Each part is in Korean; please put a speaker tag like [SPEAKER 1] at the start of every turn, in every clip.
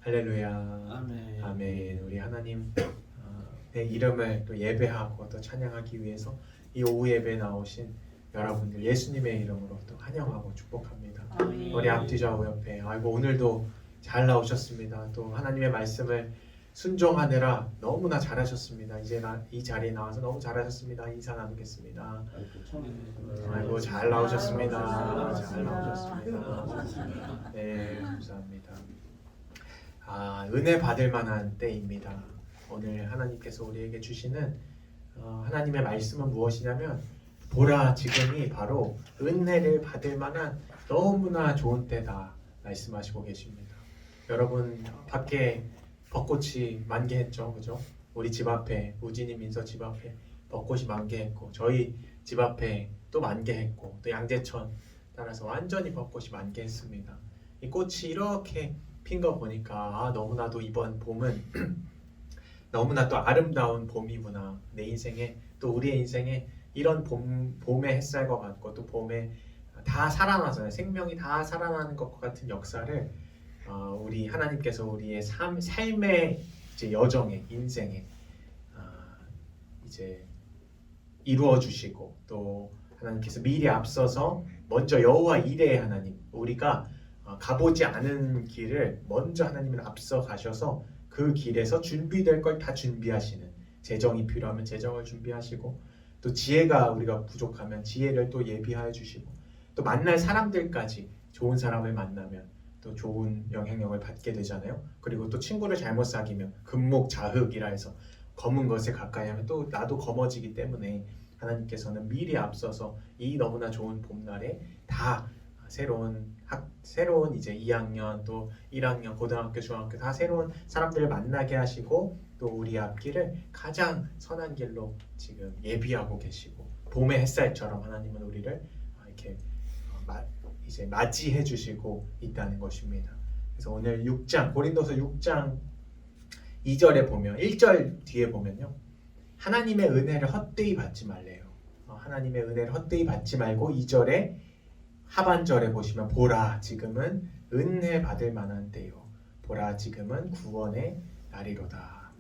[SPEAKER 1] 할렐루야.
[SPEAKER 2] 아멘.
[SPEAKER 1] 아멘. 우리 하나님의 이름을 또 예배하고 또 찬양하기 위해서 이 오후 예배에 나오신 여러분들 예수님의 이름으로 또 환영하고 축복합니다.
[SPEAKER 2] 아멘.
[SPEAKER 1] 우리 앞뒤 좌우 옆에 아이고 오늘도 잘 나오셨습니다. 또 하나님의 말씀을 순종하느라 너무나 잘하셨습니다. 이제 이 자리에 나와서 너무 잘하셨습니다. 인사 나누겠습니다. 아이고 잘 나오셨습니다. 잘 나오셨습니다. 네, 감사합니다. 은혜 받을 만한 때입니다. 오늘 하나님께서 우리에게 주시는 하나님의 말씀은 무엇이냐면 보라 지금이 바로 은혜를 받을 만한 너무나 좋은 때다 말씀하시고 계십니다. 여러분 밖에 벚꽃이 만개했죠, 그죠? 우리 집 앞에 우진이 민서 집 앞에 벚꽃이 만개했고 저희 집 앞에 또 만개했고 또 양재천 따라서 완전히 벚꽃이 만개했습니다. 이 꽃이 이렇게 핀 거 보니까 너무나도 이번 봄은 너무나 또 아름다운 봄이구나. 내 인생에 또 우리의 인생에 이런 봄의 햇살과 같고 또 봄에 다 살아나잖아요. 생명이 다 살아나는 것과 같은 역사를 우리 하나님께서 우리의 삶의 이제 여정에 인생에 이제 이루어 주시고 또 하나님께서 미리 앞서서 먼저 여호와 이레의 하나님 우리가 가보지 않은 길을 먼저 하나님은 앞서 가셔서 그 길에서 준비될 걸 다 준비하시는 재정이 필요하면 재정을 준비하시고 또 지혜가 우리가 부족하면 지혜를 또 예비하여 주시고 또 만날 사람들까지 좋은 사람을 만나면 또 좋은 영향력을 받게 되잖아요. 그리고 또 친구를 잘못 사귀면 금목자흑이라 해서 검은 것에 가까이 하면 또 나도 검어지기 때문에 하나님께서는 미리 앞서서 이 너무나 좋은 봄날에 다 새로운 이제 2학년 또 1학년 고등학교 중학교 다 새로운 사람들을 만나게 하시고 또 우리 앞길을 가장 선한 길로 지금 예비하고 계시고 봄의 햇살처럼 하나님은 우리를 이렇게 이제 맞이해 주시고 있다는 것입니다. 그래서 오늘 6장 고린도서 6장 2절에 보면 1절 뒤에 보면요. 하나님의 은혜를 헛되이 받지 말래요. 하나님의 은혜를 헛되이 받지 말고 2절에 하반절에 보시면 보라 지금은 은혜 받을 만한 때요. 보라 지금은 구원의 날이로다.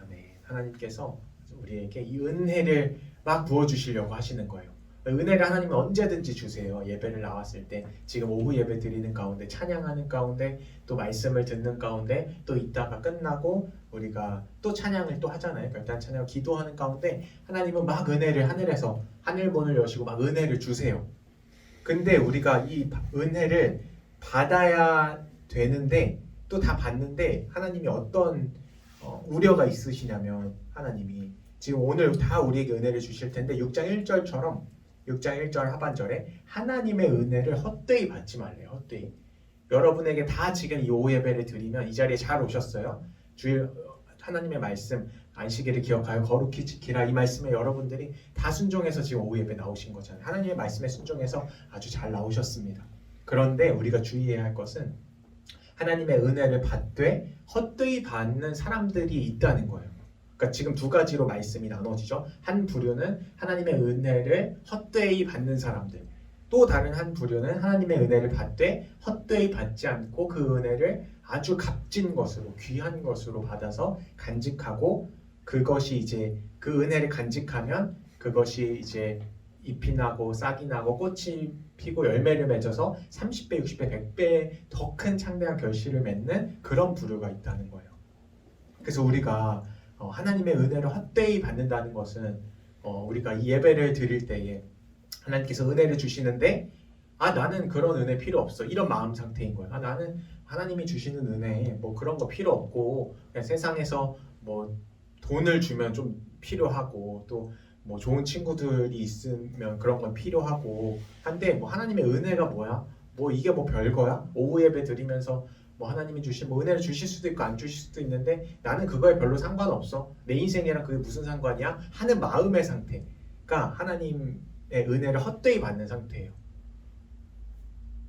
[SPEAKER 1] 아멘. 하나님께서 우리에게 이 은혜를 막 부어주시려고 하시는 거예요. 은혜를 하나님은 언제든지 주세요. 예배를 나왔을 때 지금 오후 예배 드리는 가운데 찬양하는 가운데 또 말씀을 듣는 가운데 또 이따가 끝나고 우리가 또 찬양을 또 하잖아요. 결단 찬양 기도하는 가운데 하나님은 막 은혜를 하늘에서 하늘문을 여시고 막 은혜를 주세요. 근데 우리가 이 은혜를 받아야 되는데 또 다 받는데 하나님이 어떤 우려가 있으시냐면 하나님이 지금 오늘 다 우리에게 은혜를 주실 텐데 6장 1절처럼 6장 1절 하반절에 하나님의 은혜를 헛되이 받지 말래요. 헛되이. 여러분에게 다 지금 이 오후 예배를 드리면 이 자리에 잘 오셨어요. 주일 하나님의 말씀 안식일을 기억하여 거룩히 지키라 이 말씀에 여러분들이 다 순종해서 지금 오후 예배 나오신 거잖아요. 하나님의 말씀에 순종해서 아주 잘 나오셨습니다. 그런데 우리가 주의해야 할 것은 하나님의 은혜를 받되 헛되이 받는 사람들이 있다는 거예요. 그러니까 지금 두 가지로 말씀이 나눠지죠. 한 부류는 하나님의 은혜를 헛되이 받는 사람들, 또 다른 한 부류는 하나님의 은혜를 받되 헛되이 받지 않고 그 은혜를 아주 값진 것으로 귀한 것으로 받아서 간직하고 그것이 이제 그 은혜를 간직하면 그것이 이제 잎이 나고 싹이 나고 꽃이 피고 열매를 맺어서 30배, 60배, 100배 더 큰 창대한 결실을 맺는 그런 부류가 있다는 거예요. 그래서 우리가 하나님의 은혜를 헛되이 받는다는 것은 우리가 이 예배를 드릴 때에 하나님께서 은혜를 주시는데 나는 그런 은혜 필요 없어 이런 마음 상태인 거예요. 나는 하나님이 주시는 은혜 뭐 그런 거 필요 없고 그냥 세상에서 뭐 돈을 주면 좀 필요하고 또 뭐 좋은 친구들이 있으면 그런 건 필요하고 한데 뭐 하나님의 은혜가 뭐야? 뭐 이게 뭐 별거야? 오후 예배 드리면서 뭐 하나님이 주신 뭐 은혜를 주실 수도 있고 안 주실 수도 있는데 나는 그거에 별로 상관없어. 내 인생이랑 그게 무슨 상관이야? 하는 마음의 상태가 하나님의 은혜를 헛되이 받는 상태예요.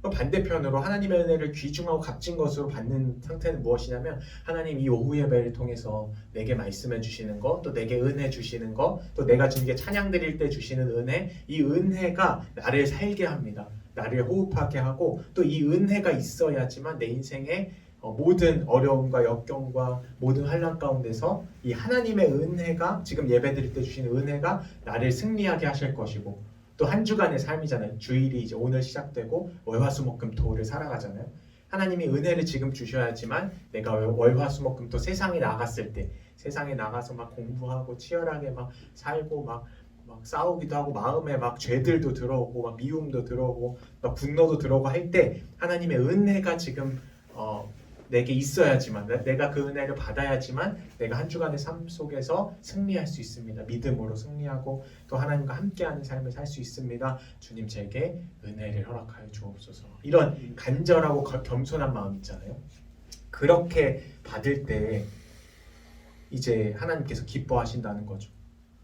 [SPEAKER 1] 반대편으로 하나님의 은혜를 귀중하고 값진 것으로 받는 상태는 무엇이냐면 하나님 이 오후 예배를 통해서 내게 말씀해 주시는 것, 또 내게 은혜 주시는 것, 또 내가 주님께 찬양 드릴 때 주시는 은혜, 이 은혜가 나를 살게 합니다. 나를 호흡하게 하고 또 이 은혜가 있어야지만 내 인생에 모든 어려움과 역경과 모든 환난 가운데서 이 하나님의 은혜가 지금 예배드릴 때 주시는 은혜가 나를 승리하게 하실 것이고 또 한 주간의 삶이잖아요. 주일이 이제 오늘 시작되고 월화수목금토를 살아가잖아요. 하나님이 은혜를 지금 주셔야지만 내가 월화수목금토 세상에 나갔을 때 세상에 나가서 막 공부하고 치열하게 막 살고 막 싸우기도 하고 마음에 막 죄들도 들어오고 막 미움도 들어오고 막 분노도 들어오고 할 때 하나님의 은혜가 지금 내게 있어야지만 내가 그 은혜를 받아야지만 내가 한 주간의 삶 속에서 승리할 수 있습니다. 믿음으로 승리하고 또 하나님과 함께하는 삶을 살 수 있습니다. 주님 제게 은혜를 허락하여 주옵소서. 이런 간절하고 겸손한 마음 있잖아요. 그렇게 받을 때 이제 하나님께서 기뻐하신다는 거죠.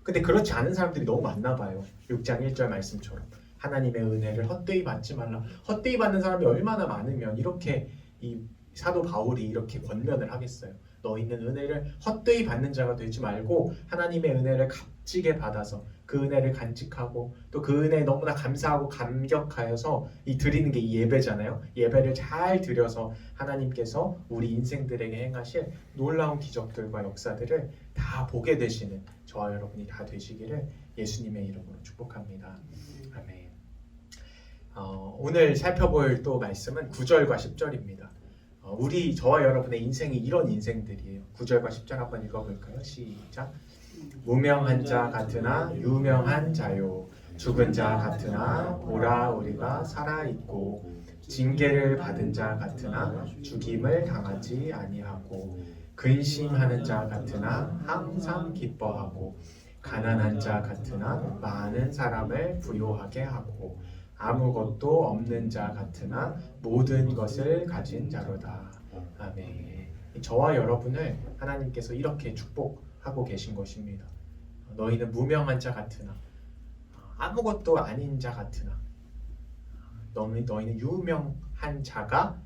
[SPEAKER 1] 근데 그렇지 않은 사람들이 너무 많나 봐요. 6장 1절 말씀처럼 하나님의 은혜를 헛되이 받지 말라. 헛되이 받는 사람이 얼마나 많으면 이렇게 이 사도 바울이 이렇게 권면을 하겠어요. 너희는 은혜를 헛되이 받는 자가 되지 말고 하나님의 은혜를 값지게 받아서 그 은혜를 간직하고 또 그 은혜에 너무나 감사하고 감격하여서 이 드리는 게 이 예배잖아요. 예배를 잘 드려서 하나님께서 우리 인생들에게 행하실 놀라운 기적들과 역사들을 다 보게 되시는 저와 여러분이 다 되시기를 예수님의 이름으로 축복합니다. 아멘. 오늘 살펴볼 또 말씀은 9절과 10절입니다. 우리 저와 여러분의 인생이 이런 인생들이에요. 9절과 10절 한번 읽어볼까요? 시작. 무명한 자 같으나 유명한 자요, 죽은 자 같으나 보라 우리가 살아있고, 징계를 받은 자 같으나 죽임을 당하지 아니하고, 근심하는 자 같으나 항상 기뻐하고, 가난한 자 같으나 많은 사람을 부요하게 하고, 아무것도 없는 자 같으나 모든 것을 가진 자로다. 아멘. 저와 여러분을 하나님께서 이렇게 축복하고 계신 것입니다. 너희는 무명한 자 같으나 아무것도 아닌 자 같으나 너희는 유명한 자가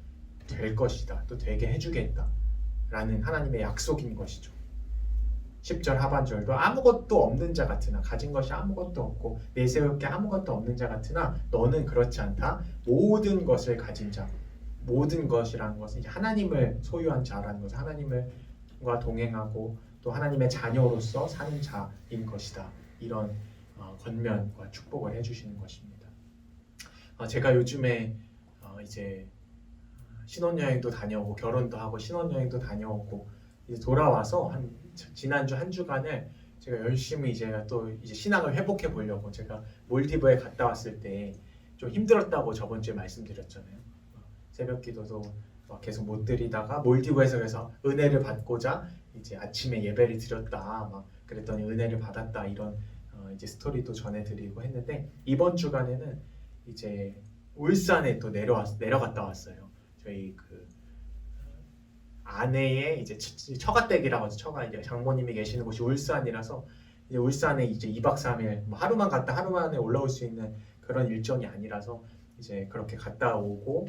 [SPEAKER 1] 될 것이다. 또 되게 해주겠다. 라는 하나님의 약속인 것이죠. 10절 하반절도 아무것도 없는 자 같으나, 가진 것이 아무것도 없고 내세울 게 아무것도 없는 자 같으나 너는 그렇지 않다. 모든 것을 가진 자, 모든 것이라는 것은 이제 하나님을 소유한 자라는 것은 하나님과 동행하고 또 하나님의 자녀로서 사는 자인 것이다. 이런 권면과 축복을 해주시는 것입니다. 제가 요즘에 이제 신혼여행도 다녀오고 결혼도 하고 신혼여행도 다녀오고 이제 돌아와서 지난주 한 주간을 제가 열심히 제가 또 이제 신앙을 회복해 보려고 제가 몰디브에 갔다 왔을 때 좀 힘들었다고 저번 주에 말씀드렸잖아요. 새벽 기도도 계속 못 드리다가 몰디브에서 그래서 은혜를 받고자 이제 아침에 예배를 드렸다 막 그랬더니 은혜를 받았다 이런 이제 스토리도 전해드리고 했는데 이번 주간에는 이제 울산에 또 내려갔다 왔어요. 저희 그 아내의 이제 처가댁이라고 해서 처가 이제 장모님이 계시는 곳이 울산이라서 이제 울산에 이제 2박 3일 뭐 하루만 갔다 하루 만에 올라올 수 있는 그런 일정이 아니라서 이제 그렇게 갔다 오고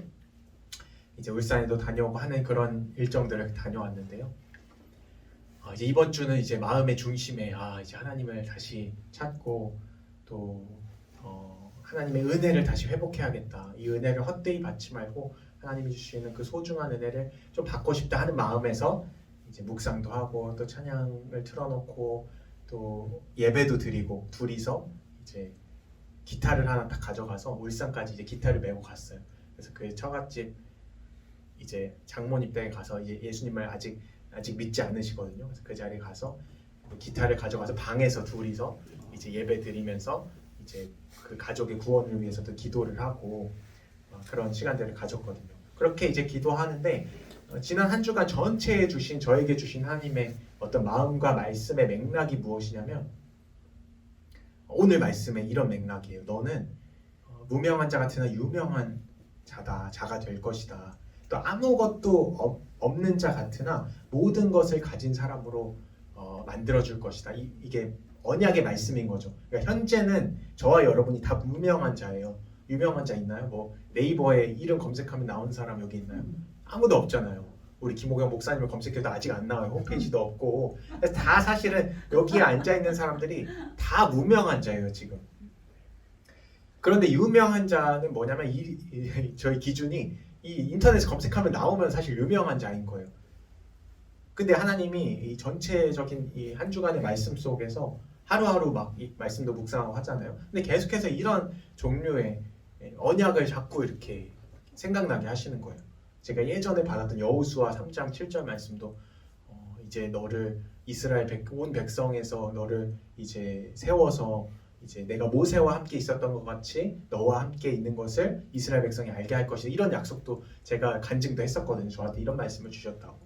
[SPEAKER 1] 이제 울산에도 다녀오고 하는 그런 일정들을 다녀왔는데요. 이제 이번 주는 이제 마음의 중심에 이제 하나님을 다시 찾고 또 하나님의 은혜를 다시 회복해야겠다. 이 은혜를 헛되이 받지 말고 하나님이 주시는 그 소중한 은혜를 좀 받고 싶다 하는 마음에서 이제 묵상도 하고 또 찬양을 틀어놓고 또 예배도 드리고 둘이서 이제 기타를 하나 딱 가져가서 울산까지 이제 기타를 메고 갔어요. 그래서 그 처갓집 이제 장모님 댁에 가서 이제 예수님을 아직 믿지 않으시거든요. 그래서 그 자리에 가서 기타를 가져가서 방에서 둘이서 이제 예배 드리면서 이제 그 가족의 구원을 위해서도 기도를 하고 그런 시간들을 가졌거든요. 그렇게 이제 기도하는데 지난 한 주간 전체에 저에게 주신 하나님의 어떤 마음과 말씀의 맥락이 무엇이냐면 오늘 말씀의 이런 맥락이에요. 너는 무명한 자 같으나 유명한 자가 될 것이다. 또 아무것도 없는 자 같으나 모든 것을 가진 사람으로 만들어줄 것이다. 이게 언약의 말씀인 거죠. 그러니까 현재는 저와 여러분이 다 무명한 자예요. 유명한 자 있나요? 뭐 네이버에 이름 검색하면 나오는 사람 여기 있나요? 아무도 없잖아요. 우리 김호경 목사님을 검색해도 아직 안 나와요. 홈페이지도 없고. 그래서 다 사실은 여기에 앉아 있는 사람들이 다 무명한 자예요 지금. 그런데 유명한 자는 뭐냐면 저희 기준이 이 인터넷에 검색하면 나오면 사실 유명한 자인 거예요. 근데 하나님이 이 전체적인 이 한 주간의 말씀 속에서 하루하루 막 이 말씀도 묵상하고 하잖아요. 근데 계속해서 이런 종류의 언약을 자꾸 이렇게 생각나게 하시는 거예요. 제가 예전에 받았던 여호수아 3장 7절 말씀도 이제 너를 이스라엘 온 백성에서 너를 이제 세워서 이제 내가 모세와 함께 있었던 것 같이 너와 함께 있는 것을 이스라엘 백성이 알게 할 것이다. 이런 약속도 제가 간증도 했었거든요. 저한테 이런 말씀을 주셨다고.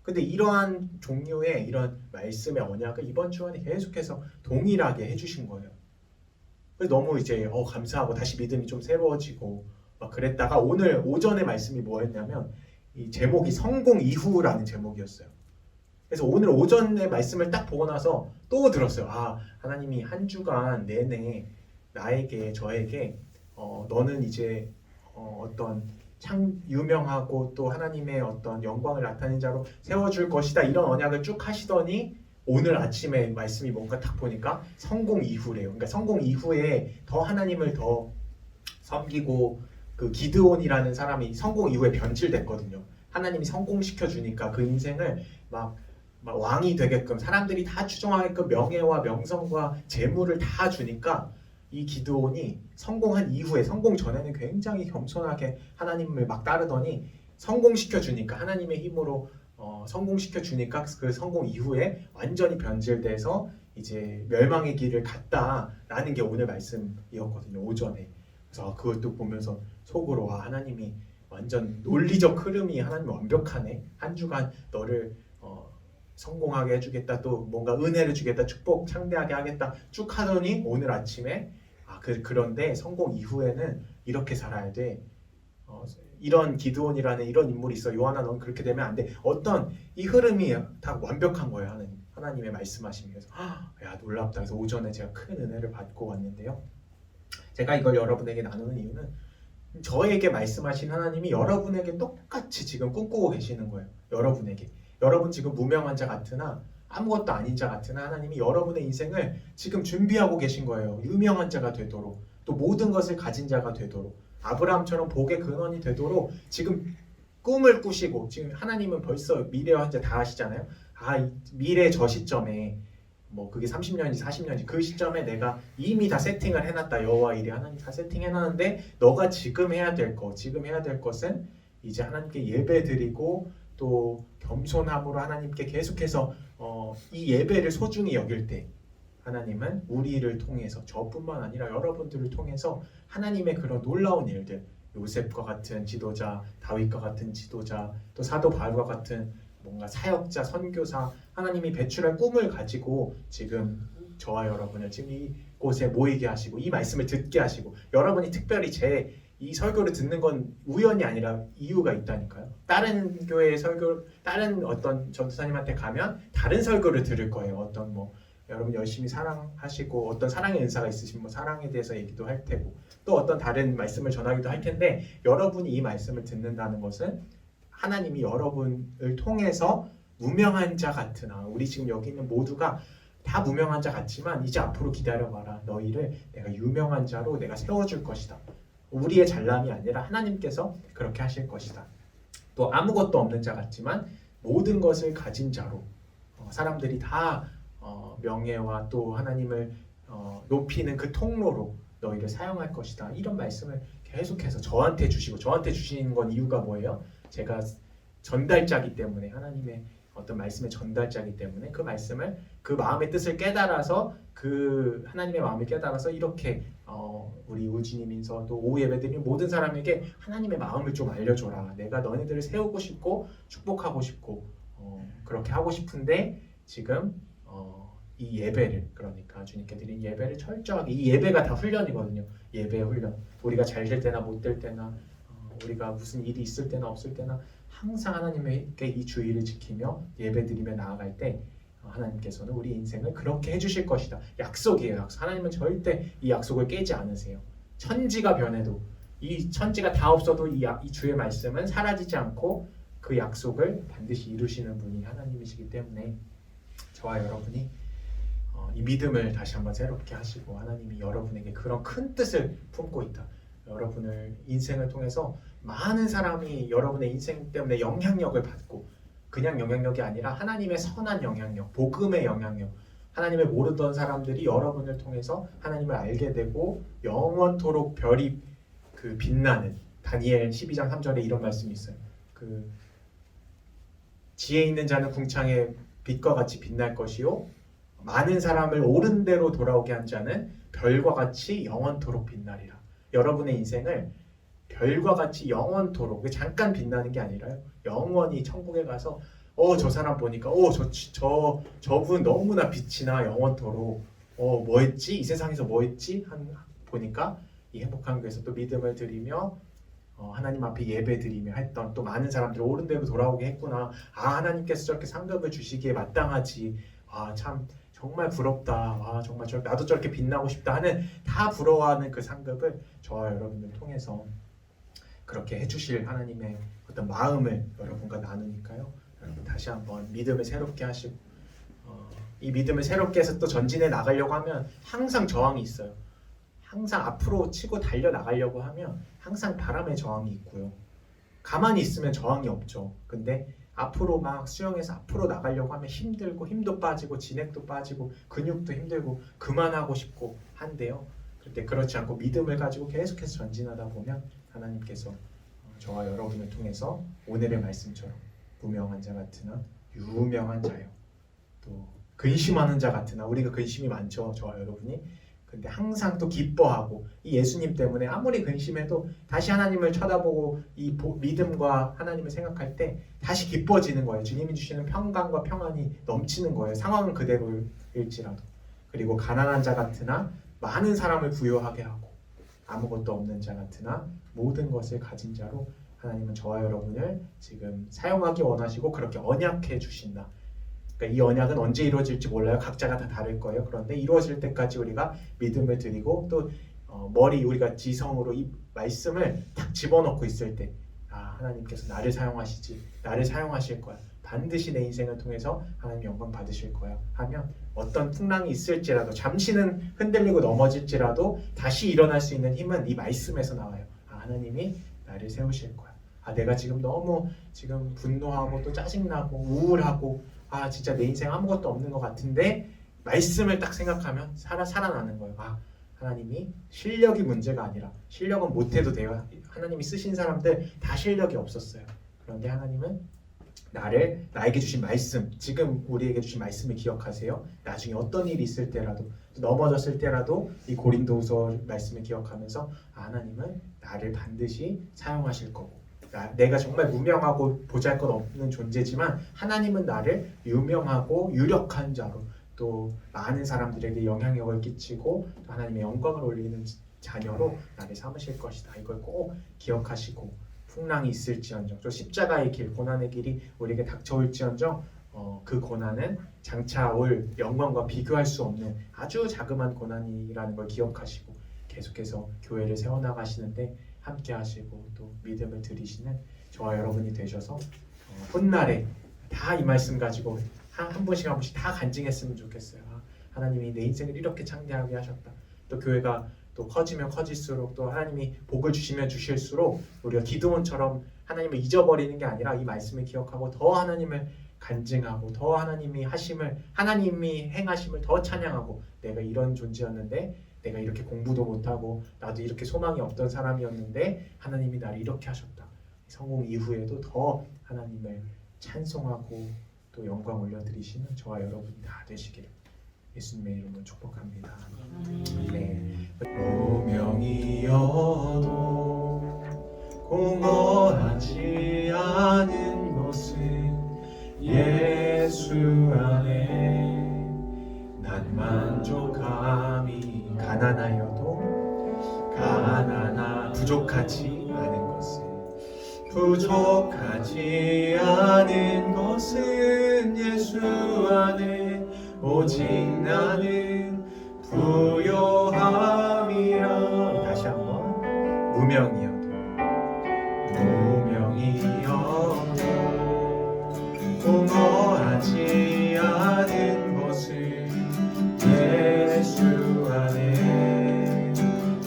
[SPEAKER 1] 근데 이러한 종류의 이런 말씀의 언약을 이번 주간에 계속해서 동일하게 해주신 거예요. 그래서 너무 이제 감사하고 다시 믿음이 좀 새로워지고 막 그랬다가 오늘 오전에 말씀이 뭐였냐면 이 제목이 성공 이후라는 제목이었어요. 그래서 오늘 오전에 말씀을 딱 보고 나서 또 들었어요. 아, 하나님이 한 주간 내내 나에게 저에게 너는 이제 어떤 참 유명하고 또 하나님의 어떤 영광을 나타내는 자로 세워줄 것이다 이런 언약을 쭉 하시더니 오늘 아침에 말씀이 뭔가 딱 보니까 성공 이후래요. 그러니까 성공 이후에 더 하나님을 더 섬기고 그 기드온이라는 사람이 성공 이후에 변질됐거든요. 하나님이 성공시켜 주니까 그 인생을 막 왕이 되게끔 사람들이 다 추종하게끔 명예와 명성과 재물을 다 주니까 이 기드온이 성공한 이후에 성공 전에는 굉장히 겸손하게 하나님을 막 따르더니 성공시켜 주니까 하나님의 힘으로 성공시켜 주니까 그 성공 이후에 완전히 변질돼서 이제 멸망의 길을 갔다라는 게 오늘 말씀이었거든요. 오전에. 그래서 그것도 보면서 속으로 와 하나님이 완전 논리적 흐름이 하나님 완벽하네. 한 주간 너를 성공하게 해주겠다, 또 뭔가 은혜를 주겠다, 축복 창대하게 하겠다 쭉 하더니 오늘 아침에 그런데 성공 이후에는 이렇게 살아야 돼. 이런 기드온이라는 이런 인물이 있어. 요한아 넌 그렇게 되면 안 돼. 어떤 이 흐름이 다 완벽한 거예요. 하나님의 말씀하심이. 그래서 야 놀랍다. 그래서 오전에 제가 큰 은혜를 받고 왔는데요. 제가 이걸 여러분에게 나누는 이유는 저에게 말씀하신 하나님이 여러분에게 똑같이 지금 꿈꾸고 계시는 거예요. 여러분 지금 무명한 자 같으나 아무것도 아닌 자 같으나 하나님이 여러분의 인생을 지금 준비하고 계신 거예요. 유명한 자가 되도록, 또 모든 것을 가진 자가 되도록, 아브라함처럼 복의 근원이 되도록 지금 꿈을 꾸시고, 지금 하나님은 벌써 미래와 현재 다 아시잖아요. 이 미래 저 시점에 뭐 그게 30년인지 40년인지 그 시점에 내가 이미 다 세팅을 해놨다. 여호와 일에 하나님 다 세팅해놨는데 너가 지금 해야 될 것은 이제 하나님께 예배드리고 또 겸손함으로 하나님께 계속해서 이 예배를 소중히 여길 때 하나님은 우리를 통해서 저뿐만 아니라 여러분들을 통해서 하나님의 그런 놀라운 일들, 요셉과 같은 지도자, 다윗과 같은 지도자, 또 사도 바울과 같은 뭔가 사역자, 선교사, 하나님이 배출할 꿈을 가지고 지금 저와 여러분을 지금 이곳에 모이게 하시고 이 말씀을 듣게 하시고, 여러분이 특별히 제 이 설교를 듣는 건 우연이 아니라 이유가 있다니까요. 다른 교회의 설교, 다른 어떤 전도사님한테 가면 다른 설교를 들을 거예요. 어떤 뭐 여러분 열심히 사랑하시고 어떤 사랑의 은사가 있으신 뭐 사랑에 대해서 얘기도 할 테고, 또 어떤 다른 말씀을 전하기도 할 텐데, 여러분이 이 말씀을 듣는다는 것은 하나님이 여러분을 통해서 무명한 자 같으나, 우리 지금 여기 있는 모두가 다 무명한 자 같지만 이제 앞으로 기다려봐라. 너희를 내가 유명한 자로 내가 세워줄 것이다. 우리의 잘남이 아니라 하나님께서 그렇게 하실 것이다. 또 아무것도 없는 자 같지만 모든 것을 가진 자로 사람들이 다 명예와 또 하나님을 높이는 그 통로로 너희를 사용할 것이다. 이런 말씀을 계속해서 저한테 주시고, 저한테 주시는 건 이유가 뭐예요? 제가 전달자기 때문에, 하나님의 어떤 말씀의 전달자기 때문에 그 말씀을, 그 마음의 뜻을 깨달아서, 그 하나님의 마음을 깨달아서 이렇게 우리 우진이면서 또 오후 예배드리는 모든 사람에게 하나님의 마음을 좀 알려줘라. 내가 너네들을 세우고 싶고 축복하고 싶고 그렇게 하고 싶은데 지금 이 예배를, 그러니까 주님께 드린 예배를 철저하게, 이 예배가 다 훈련이거든요. 예배의 훈련. 우리가 잘 될 때나 못 될 때나 우리가 무슨 일이 있을 때나 없을 때나 항상 하나님께 이 주의를 지키며 예배드리며 나아갈 때 하나님께서는 우리 인생을 그렇게 해주실 것이다. 약속이에요. 약속. 하나님은 절대 이 약속을 깨지 않으세요. 천지가 변해도, 이 천지가 다 없어도 이 주의 말씀은 사라지지 않고 그 약속을 반드시 이루시는 분이 하나님이시기 때문에 저와 여러분이 이 믿음을 다시 한번 새롭게 하시고, 하나님이 여러분에게 그런 큰 뜻을 품고 있다. 여러분을 인생을 통해서 많은 사람이 여러분의 인생 때문에 영향력을 받고, 그냥 영향력이 아니라 하나님의 선한 영향력, 복음의 영향력, 하나님을 모르던 사람들이 여러분을 통해서 하나님을 알게 되고 영원토록 별이 빛나는, 다니엘 12장 3절에 이런 말씀이 있어요. 지혜 있는 자는 궁창의 빛과 같이 빛날 것이요, 많은 사람을 옳은 대로 돌아오게 한 자는 별과 같이 영원토록 빛나리라. 여러분의 인생을 별과 같이 영원토록, 잠깐 빛나는 게 아니라요, 영원히 천국에 가서 저 사람 보니까 저분 너무나 빛이 나, 영원토록 뭐 했지? 이 세상에서 뭐 했지? 보니까 이 행복한 교회에서 또 믿음을 드리며 하나님 앞에 예배 드리며 했던 또 많은 사람들이 옳은 대로 돌아오게 했구나. 하나님께서 저렇게 상급을 주시기에 마땅하지. 참 정말 부럽다. 정말 나도 저렇게 빛나고 싶다 하는, 다 부러워하는 그 상급을 저와 여러분을 통해서 그렇게 해주실 하나님의 어떤 마음을 여러분과 나누니까요. 여러분 다시 한번 믿음을 새롭게 하시고, 이 믿음을 새롭게 해서 또 전진해 나가려고 하면 항상 저항이 있어요. 항상 앞으로 치고 달려 나가려고 하면 항상 바람의 저항이 있고요. 가만히 있으면 저항이 없죠. 근데 앞으로 막 수영해서 앞으로 나가려고 하면 힘들고, 힘도 빠지고 진액도 빠지고 근육도 힘들고 그만하고 싶고 한데요. 그런데 그렇지 않고 믿음을 가지고 계속해서 전진하다 보면 하나님께서 저와 여러분을 통해서 오늘의 말씀처럼 무명한 자 같으나 유명한 자요, 또 근심하는 자 같으나, 우리가 근심이 많죠, 저와 여러분이. 근데 항상 또 기뻐하고, 이 예수님 때문에 아무리 근심해도 다시 하나님을 쳐다보고 이 믿음과 하나님을 생각할 때 다시 기뻐지는 거예요. 주님이 주시는 평강과 평안이 넘치는 거예요. 상황은 그대로일지라도. 그리고 가난한 자 같으나 많은 사람을 부유하게 하고, 아무것도 없는 자 같으나 모든 것을 가진 자로 하나님은 저와 여러분을 지금 사용하기 원하시고 그렇게 언약해 주신다. 그러니까 이 언약은 언제 이루어질지 몰라요. 각자가 다 다를 거예요. 그런데 이루어질 때까지 우리가 믿음을 드리고, 또 우리가 지성으로 이 말씀을 딱 집어넣고 있을 때, 하나님께서 나를 사용하시지, 나를 사용하실 거야, 반드시 내 인생을 통해서 하나님 영광 받으실 거야 하면, 어떤 풍랑이 있을지라도, 잠시는 흔들리고 넘어질지라도 다시 일어날 수 있는 힘은 이 말씀에서 나와요. 하나님이 나를 세우실 거야. 내가 지금 너무 분노하고 또 짜증나고 우울하고 진짜 내 인생 아무것도 없는 것 같은데, 말씀을 딱 생각하면 살아나는 거예요. 하나님이 실력이 문제가 아니라, 실력은 못해도 돼요. 하나님이 쓰신 사람들 다 실력이 없었어요. 그런데 하나님은 나에게 주신 말씀, 지금 우리에게 주신 말씀을 기억하세요. 나중에 어떤 일이 있을 때라도, 넘어졌을 때라도 이 고린도후서 말씀을 기억하면서 하나님은 나를 반드시 사용하실 거고, 내가 정말 무명하고 보잘것없는 존재지만 하나님은 나를 유명하고 유력한 자로, 또 많은 사람들에게 영향력을 끼치고 또 하나님의 영광을 올리는 자녀로 나를 삼으실 것이다. 이걸 꼭 기억하시고, 풍랑이 있을지언정, 또 십자가의 길, 고난의 길이 우리에게 닥쳐올지언정, 그 고난은 장차 올 영광과 비교할 수 없는 아주 자그마한 고난이라는 걸 기억하시고 계속해서 교회를 세워나가시는데 함께 하시고 또 믿음을 드리시는 저와 여러분이 되셔서 훗날에 다 이 말씀 가지고 한 분씩 한 분씩 다 간증했으면 좋겠어요. 하나님이 내 인생을 이렇게 창대하게 하셨다. 또 교회가 또 커지면 커질수록, 또 하나님이 복을 주시면 주실수록 우리가 기드온처럼 하나님을 잊어버리는 게 아니라 이 말씀을 기억하고 더 하나님을 간증하고, 더 하나님이 행하심을 더 찬양하고, 내가 이런 존재였는데, 내가 이렇게 공부도 못하고 나도 이렇게 소망이 없던 사람이었는데 하나님이 나를 이렇게 하셨다. 성공 이후에도 더 하나님을 찬송하고 또 영광 올려드리시는 저와 여러분이 다 되시기를 예수님의 이름으로 축복합니다. 네. 무명이어도 공허하지 않은 것은 예수 안에 난 만족함이, 부족하지 않은 것은 예수 안에 오직 나는 부요함이라. 다시 한번. 무명이어도 공허하지 않은 것은 예수 안에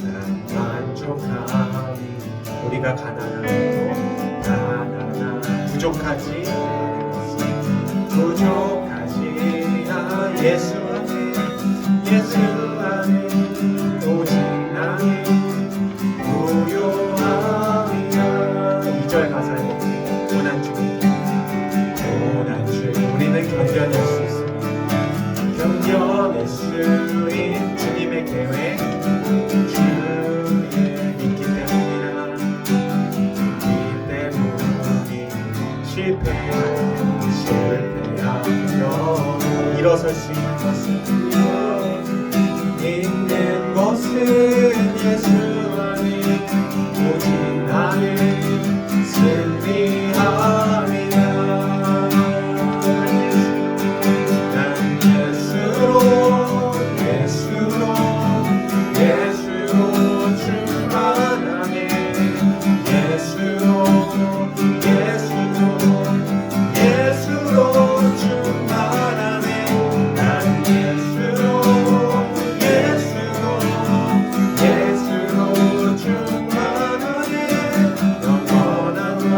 [SPEAKER 1] 난 만족함. 일어설 수 있는 것은 예수 안에 오직 나는 승리함이다. 난 예수로 충만하네. 예수로 충만하네. 난 예수로 충만하네. 영원한 왕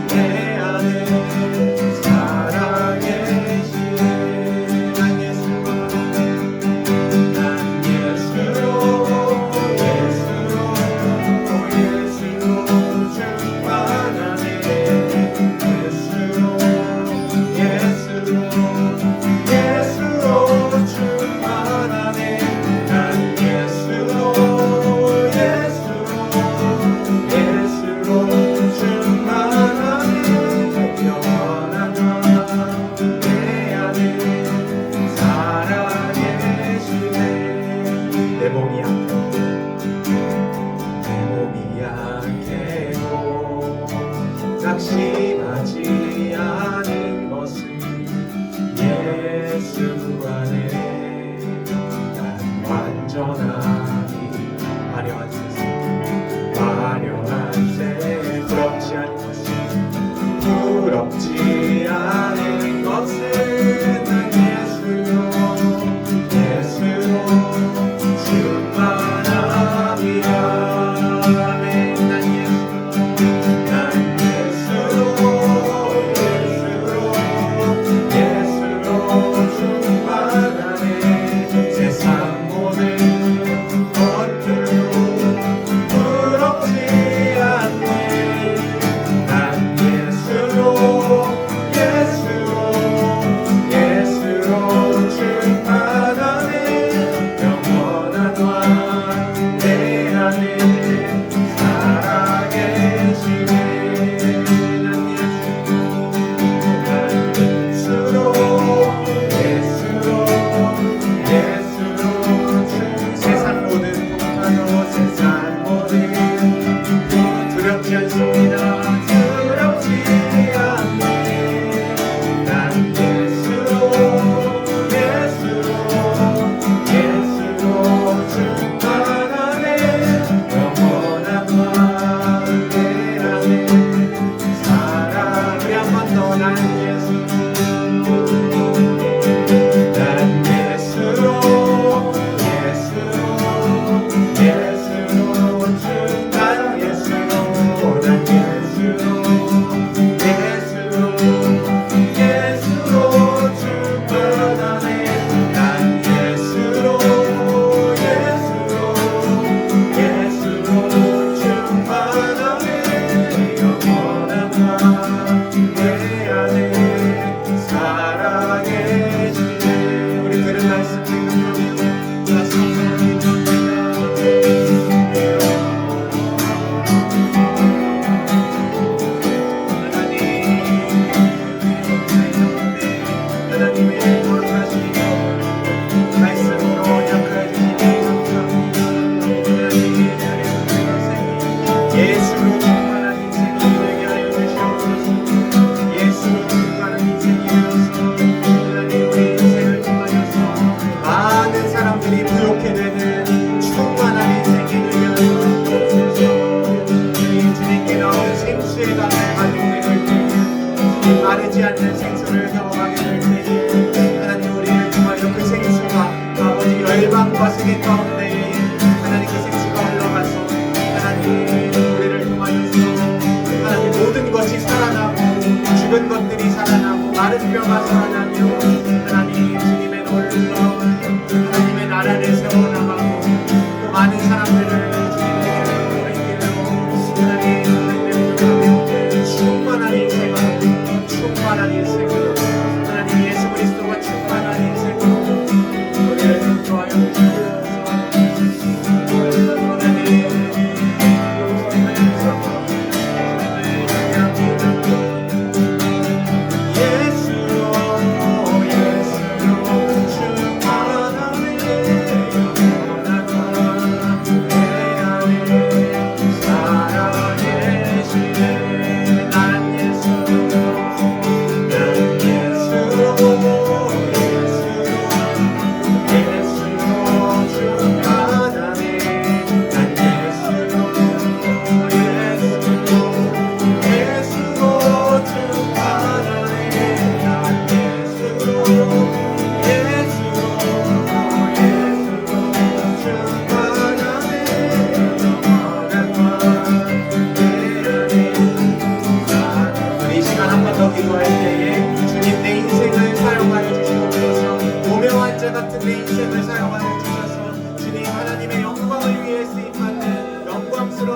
[SPEAKER 1] 내 안에 살아계시네. 난 예수로 충만하네. 낙심하지 않은 것은 예수 안에 난 완전함이 화려한 세상 부럽지 않은 것은 난 예수로 충만함이야. 마르지 않는 생수를 경험하게 될 때에 하나님 우리를 통하여 그 생수가 아버지 열방과 세계 가운데 하나님 그 생수가 흘러가서 하나님 우리를 통하여서 하나님 모든 것이 살아나고 죽은 것들이 살아나고 마른 뼈가 살아나며 하나님 주님의 놀라운 하나님의 나라를 세워나가고 또 많은 사람들을 주님에게 하나님 충만한 인생을 충만한 인생으로 하나님 예수 그리스도가 충만한 인생으로 우리를 인도하여 주셔서 예수로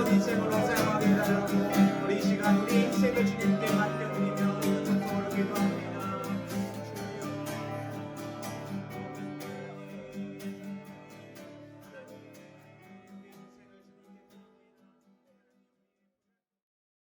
[SPEAKER 1] 인생으로 하자.